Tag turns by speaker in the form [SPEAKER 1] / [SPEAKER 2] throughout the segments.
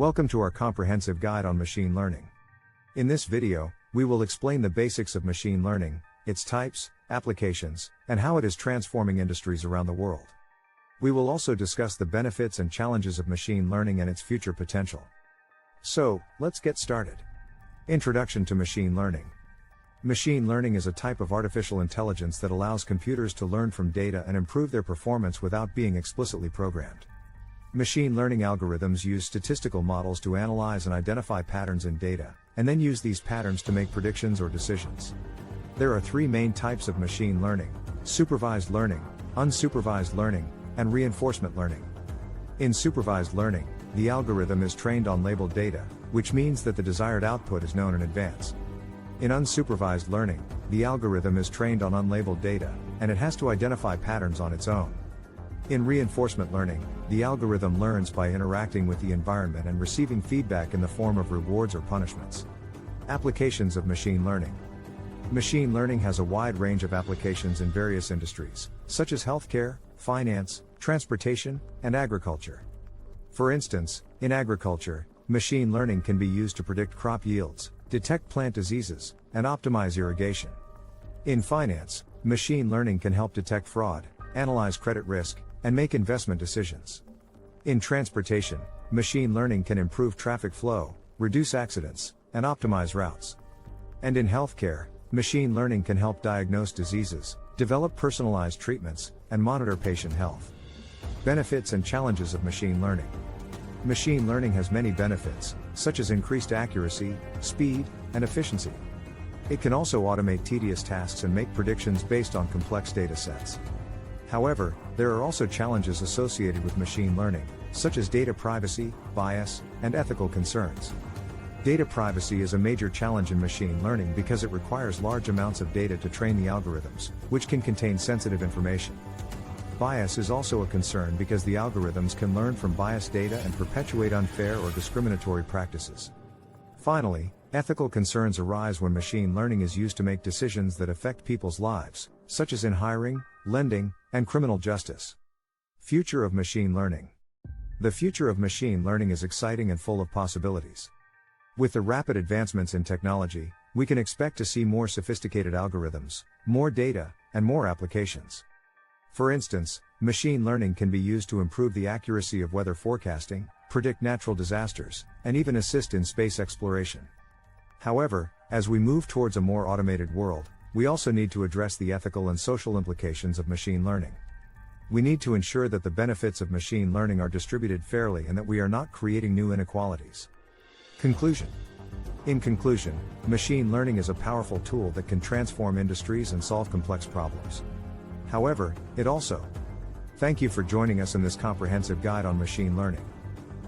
[SPEAKER 1] Welcome to our comprehensive guide on machine learning. In this video, we will explain the basics of machine learning, its types, applications, and how it is transforming industries around the world. We will also discuss the benefits and challenges of machine learning and its future potential. So, let's get started. Introduction to machine learning. Machine learning is a type of artificial intelligence that allows computers to learn from data and improve their performance without being explicitly programmed. Machine learning algorithms use statistical models to analyze and identify patterns in data, and then use these patterns to make predictions or decisions. There are three main types of machine learning: supervised learning, unsupervised learning, and reinforcement learning. In supervised learning, the algorithm is trained on labeled data, which means that the desired output is known in advance. In unsupervised learning, the algorithm is trained on unlabeled data, and it has to identify patterns on its own. In reinforcement learning, the algorithm learns by interacting with the environment and receiving feedback in the form of rewards or punishments. Applications of machine learning. Machine learning has a wide range of applications in various industries, such as healthcare, finance, transportation, and agriculture. For instance, in agriculture, machine learning can be used to predict crop yields, detect plant diseases, and optimize irrigation. In finance, machine learning can help detect fraud, analyze credit risk, and make investment decisions. In transportation, machine learning can improve traffic flow, reduce accidents, and optimize routes. And in healthcare, machine learning can help diagnose diseases, develop personalized treatments, and monitor patient health. Benefits and challenges of machine learning. Machine learning has many benefits, such as increased accuracy, speed, and efficiency. It can also automate tedious tasks and make predictions based on complex data sets. However, there are also challenges associated with machine learning, such as data privacy, bias, and ethical concerns. Data privacy is a major challenge in machine learning because it requires large amounts of data to train the algorithms, which can contain sensitive information. Bias is also a concern because the algorithms can learn from biased data and perpetuate unfair or discriminatory practices. Finally, ethical concerns arise when machine learning is used to make decisions that affect people's lives, such as in hiring, lending, and criminal justice. Future of machine learning. The future of machine learning is exciting and full of possibilities. With the rapid advancements in technology, we can expect to see more sophisticated algorithms, more data, and more applications. For instance, machine learning can be used to improve the accuracy of weather forecasting, predict natural disasters, and even assist in space exploration. However, as we move towards a more automated world, we also need to address the ethical and social implications of machine learning. We need to ensure that the benefits of machine learning are distributed fairly and that we are not creating new inequalities. Conclusion. In conclusion, machine learning is a powerful tool that can transform industries and solve complex problems. However, it also. Thank you for joining us in this comprehensive guide on machine learning.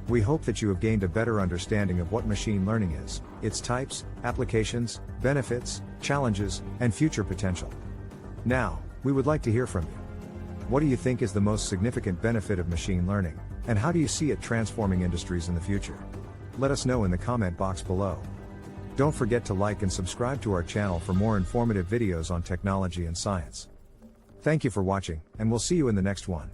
[SPEAKER 1] We hope that you have gained a better understanding of what machine learning is, its types, applications, benefits, challenges, and future potential. Now, we would like to hear from you. What do you think is the most significant benefit of machine learning, and how do you see it transforming industries in the future? Let us know in the comment box below. Don't forget to like and subscribe to our channel for more informative videos on technology and science. Thank you for watching, and we'll see you in the next one.